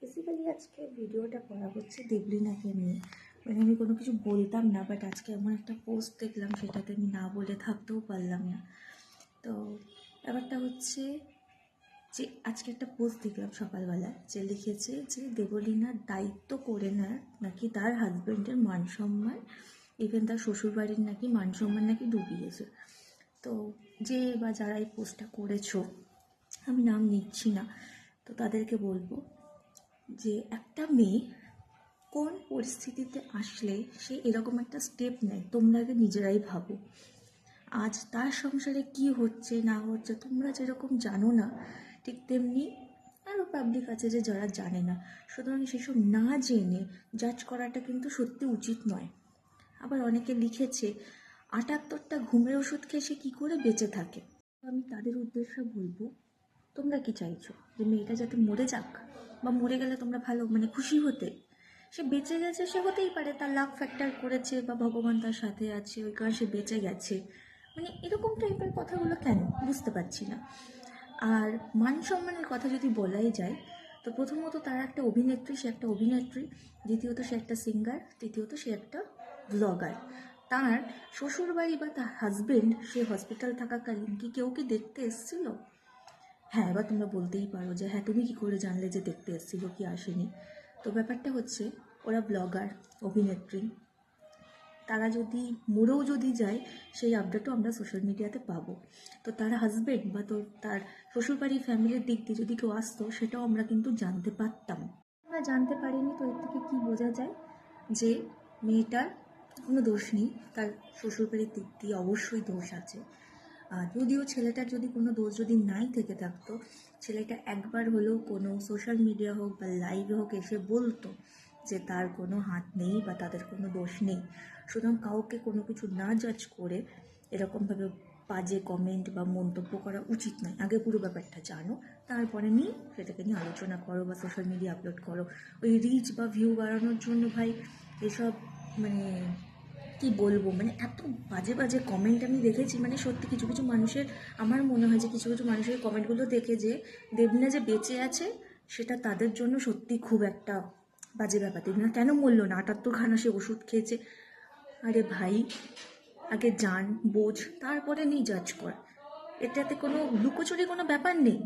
Basically আজকে ভিডিওটা করা হচ্ছে দেবলিনাকে নিয়ে। মানে আমি কোনো কিছু বলতাম না, বাট আজকে এমন একটা পোস্ট দেখলাম, সেটাতে আমি না বলে থাকতেও পারলাম না। তো ব্যাপারটা হচ্ছে যে আজকে একটা পোস্ট দেখলাম সকালবেলা, যে লিখেছে যে দেবলিনার দায়িত্ব করে নেয় নাকি তার হাজব্যান্ডের মান সম্মান, ইভেন তার শ্বশুরবাড়ির নাকি মান সম্মান নাকি ডুবিয়েছে। তো যে বা যারা এই পোস্টটা করেছো, আমি নাম নিচ্ছি না, তো তাদেরকে বলবো যে একটা মেয়ে কোন পরিস্থিতিতে আসলে সে এরকম একটা স্টেপ নেয়, তোমরা আগে নিজেরাই ভাবো। আজ তার সংসারে কি হচ্ছে না হচ্ছে তোমরা যেরকম জানো না, ঠিক তেমনি আরও পাবলিক আছে যে যারা জানে না। সুতরাং সেসব না জেনে জাজ করাটা কিন্তু সত্যি উচিত নয়। আবার অনেকে লিখেছে 78টা ঘুমের ওষুধ খেয়ে সে কী করে বেঁচে থাকে। আমি তাদের উদ্দেশ্যে বলবো, তোমরা কি চাইছো যে মেয়েটা যাতে মরে যাক, বা মরে গেলে তোমরা ভালো খুশি হতে? সে বেঁচে গেছে, সে হতেই পারে তার লাক ফ্যাক্টর করেছে বা ভগবান তার সাথে আছে, ওই কারণে সে বেঁচে গেছে। এরকম টাইপের কথাগুলো কেন বুঝতে পারছি না। আর মান সম্মানের কথা যদি বলাই যায়, তো প্রথমত তার একটা অভিনেত্রী, সে একটা অভিনেত্রী। দ্বিতীয়ত সে একটা সিঙ্গার। তৃতীয়ত সে একটা ব্লগার। তার শ্বশুরবাড়ি বা তার হাজবেন্ড সে হসপিটাল থাকাকালীন কি কেউ কি দেখতে এসেছিল? হ্যাঁ, এবার তোমরা বলতেই পারো যে হ্যাঁ, তুমি কি করে জানলে যে দেখতে এসেছিল কি আসেনি? তো ব্যাপারটা হচ্ছে, ওরা ব্লগার, অভিনেত্রী, তারা যদি মরেও যদি যায়, সেই আপডেটও আমরা সোশ্যাল মিডিয়াতে পাবো। তো তার হাজবেন্ড বা তো তার শ্বশুরবাড়ির ফ্যামিলির দিক দিয়ে যদি কেউ আসতো, সেটাও আমরা কিন্তু জানতে পারতাম। আমরা জানতে পারিনি, তো এর থেকে কী বোঝা যায় যে মেয়েটার কোনো দোষ নেই, তার শ্বশুরবাড়ির দিক দিয়ে অবশ্যই দোষ আছে। যদিও ছেলেটার যদি কোনো দোষ যদি নাই থেকে থাকতো, ছেলেটা একবার হলেও কোনো সোশ্যাল মিডিয়া হোক বা লাইভে হোক এসে বলতো যে তার কোনো হাত নেই বা তাদের কোনো দোষ নেই। সুতরাং কাউকে কোনো কিছু না জাজ করে এরকমভাবে বাজে কমেন্ট বা মন্তব্য করা উচিত নয়। আগে পুরো ব্যাপারটা জানো, তারপরে নিয়ে সেটাকে নিয়ে আলোচনা করো বা সোশ্যাল মিডিয়া আপলোড করো। ওই রিচ বা ভিউ বাড়ানোর জন্য ভাই এসব কি বলবো, এত বাজে বাজে কমেন্ট আমি দেখেছি। সত্যি কিছু কিছু মানুষের, আমার মনে হয় যে কিছু কিছু মানুষের কমেন্টগুলো দেখে যে দেবলীনা যে বেঁচে আছে সেটা তাদের জন্য সত্যি খুব একটা বাজে ব্যাপার। দেবলীনা কেন মরলো না? 78খানা সে ওষুধ খেয়েছে। আরে ভাই, আগে জান বোঝ, তারপরে নিয়ে জাজ কর। এটাতে কোনো লুকোচুরি কোনো ব্যাপার নেই।